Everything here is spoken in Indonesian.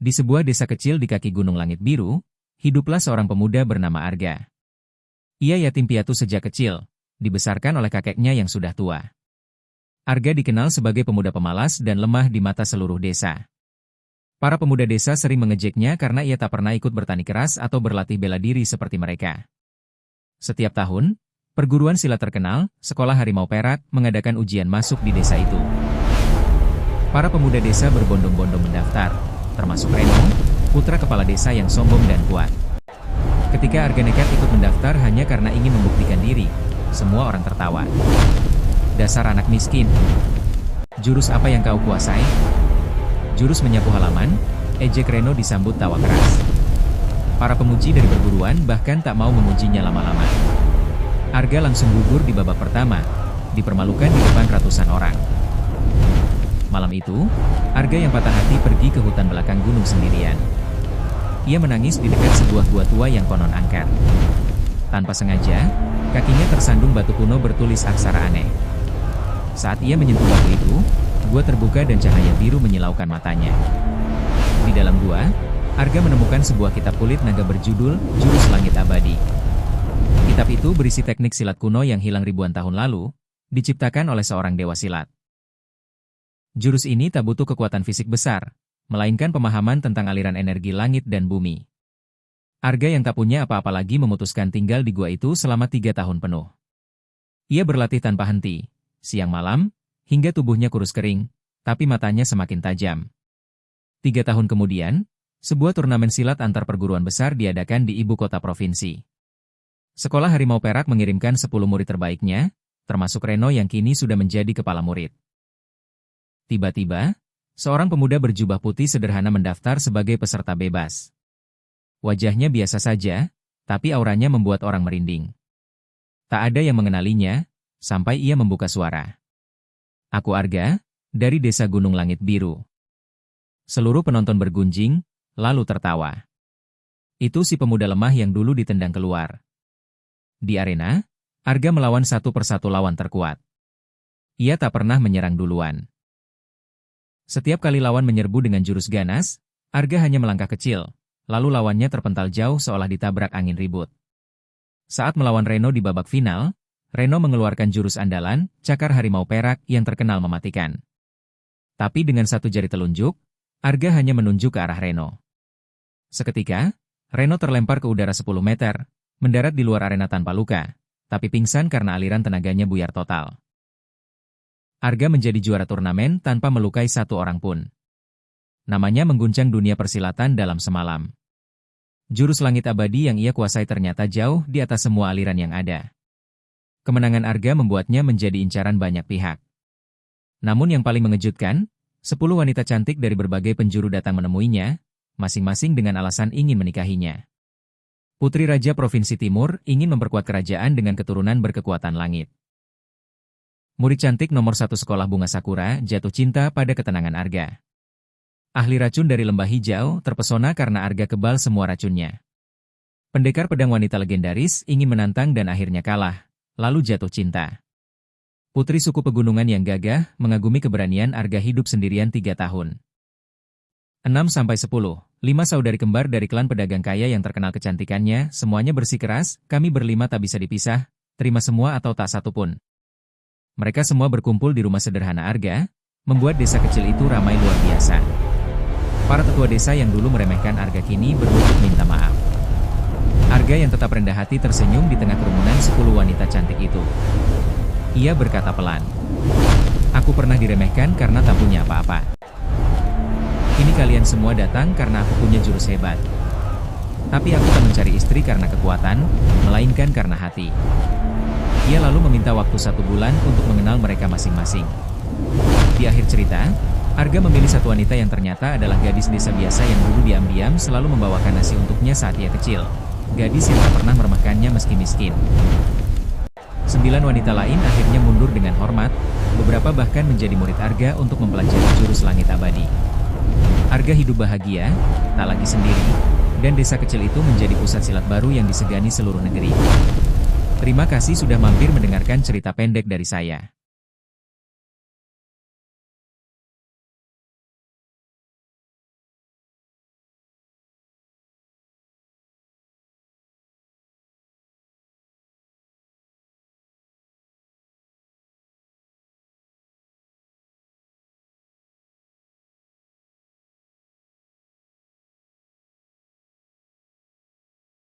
Di sebuah desa kecil di kaki Gunung Langit Biru, hiduplah seorang pemuda bernama Arga. Ia yatim piatu sejak kecil, dibesarkan oleh kakeknya yang sudah tua. Arga dikenal sebagai pemuda pemalas dan lemah di mata seluruh desa. Para pemuda desa sering mengejeknya karena ia tak pernah ikut bertani keras atau berlatih bela diri seperti mereka. Setiap tahun, perguruan silat terkenal, Sekolah Harimau Perak, mengadakan ujian masuk di desa itu. Para pemuda desa berbondong-bondong mendaftar, termasuk Reno, putra kepala desa yang sombong dan kuat. Ketika Arga nekat ikut mendaftar hanya karena ingin membuktikan diri, semua orang tertawa. Dasar anak miskin. Jurus apa yang kau kuasai? Jurus menyapu halaman, ejek Reno disambut tawa keras. Para pemuji dari perguruan bahkan tak mau mengujinya lama-lama. Arga langsung gugur di babak pertama, dipermalukan di depan ratusan orang. Malam itu, Arga yang patah hati pergi ke hutan belakang gunung sendirian. Ia menangis di dekat sebuah gua tua yang konon angker. Tanpa sengaja, kakinya tersandung batu kuno bertulis aksara aneh. Saat ia menyentuh batu itu, gua terbuka dan cahaya biru menyilaukan matanya. Di dalam gua, Arga menemukan sebuah kitab kulit naga berjudul Jurus Langit Abadi. Kitab itu berisi teknik silat kuno yang hilang ribuan tahun lalu, diciptakan oleh seorang dewa silat. Jurus ini tak butuh kekuatan fisik besar, melainkan pemahaman tentang aliran energi langit dan bumi. Arga yang tak punya apa-apa lagi memutuskan tinggal di gua itu selama 3 tahun penuh. Ia berlatih tanpa henti, siang malam, hingga tubuhnya kurus kering, tapi matanya semakin tajam. 3 tahun kemudian, sebuah turnamen silat antar perguruan besar diadakan di ibu kota provinsi. Sekolah Harimau Perak mengirimkan 10 murid terbaiknya, termasuk Reno yang kini sudah menjadi kepala murid. Tiba-tiba, seorang pemuda berjubah putih sederhana mendaftar sebagai peserta bebas. Wajahnya biasa saja, tapi auranya membuat orang merinding. Tak ada yang mengenalinya, sampai ia membuka suara. Aku Arga, dari desa Gunung Langit Biru. Seluruh penonton bergunjing, lalu tertawa. Itu si pemuda lemah yang dulu ditendang keluar. Di arena, Arga melawan satu persatu lawan terkuat. Ia tak pernah menyerang duluan. Setiap kali lawan menyerbu dengan jurus ganas, Arga hanya melangkah kecil, lalu lawannya terpental jauh seolah ditabrak angin ribut. Saat melawan Reno di babak final, Reno mengeluarkan jurus andalan, Cakar Harimau Perak yang terkenal mematikan. Tapi dengan satu jari telunjuk, Arga hanya menunjuk ke arah Reno. Seketika, Reno terlempar ke udara 10 meter, mendarat di luar arena tanpa luka, tapi pingsan karena aliran tenaganya buyar total. Arga menjadi juara turnamen tanpa melukai satu orang pun. Namanya mengguncang dunia persilatan dalam semalam. Jurus Langit Abadi yang ia kuasai ternyata jauh di atas semua aliran yang ada. Kemenangan Arga membuatnya menjadi incaran banyak pihak. Namun yang paling mengejutkan, 10 wanita cantik dari berbagai penjuru datang menemuinya, masing-masing dengan alasan ingin menikahinya. Putri Raja Provinsi Timur ingin memperkuat kerajaan dengan keturunan berkekuatan langit. Murid cantik nomor 1 Sekolah Bunga Sakura jatuh cinta pada ketenangan Arga. Ahli racun dari Lembah Hijau terpesona karena Arga kebal semua racunnya. Pendekar pedang wanita legendaris ingin menantang dan akhirnya kalah, lalu jatuh cinta. Putri suku pegunungan yang gagah mengagumi keberanian Arga hidup sendirian 3 tahun. 6-10, 5 saudari kembar dari klan pedagang kaya yang terkenal kecantikannya, semuanya bersikeras, kami berlima tak bisa dipisah, terima semua atau tak satu pun. Mereka semua berkumpul di rumah sederhana Arga, membuat desa kecil itu ramai luar biasa. Para tetua desa yang dulu meremehkan Arga kini berlutut minta maaf. Arga yang tetap rendah hati tersenyum di tengah kerumunan 10 wanita cantik itu. Ia berkata pelan, "Aku pernah diremehkan karena tak punya apa-apa. Kini kalian semua datang karena aku punya jurus hebat. Tapi aku tak mencari istri karena kekuatan, melainkan karena hati." Ia lalu meminta waktu 1 bulan untuk mengenal mereka masing-masing. Di akhir cerita, Arga memilih satu wanita yang ternyata adalah gadis desa biasa yang dulu diam-diam selalu membawakan nasi untuknya saat ia kecil. Gadis yang tak pernah meremehkannya meski miskin. 9 wanita lain akhirnya mundur dengan hormat, beberapa bahkan menjadi murid Arga untuk mempelajari jurus Langit Abadi. Arga hidup bahagia, tak lagi sendiri, dan desa kecil itu menjadi pusat silat baru yang disegani seluruh negeri. Terima kasih sudah mampir mendengarkan cerita pendek dari saya.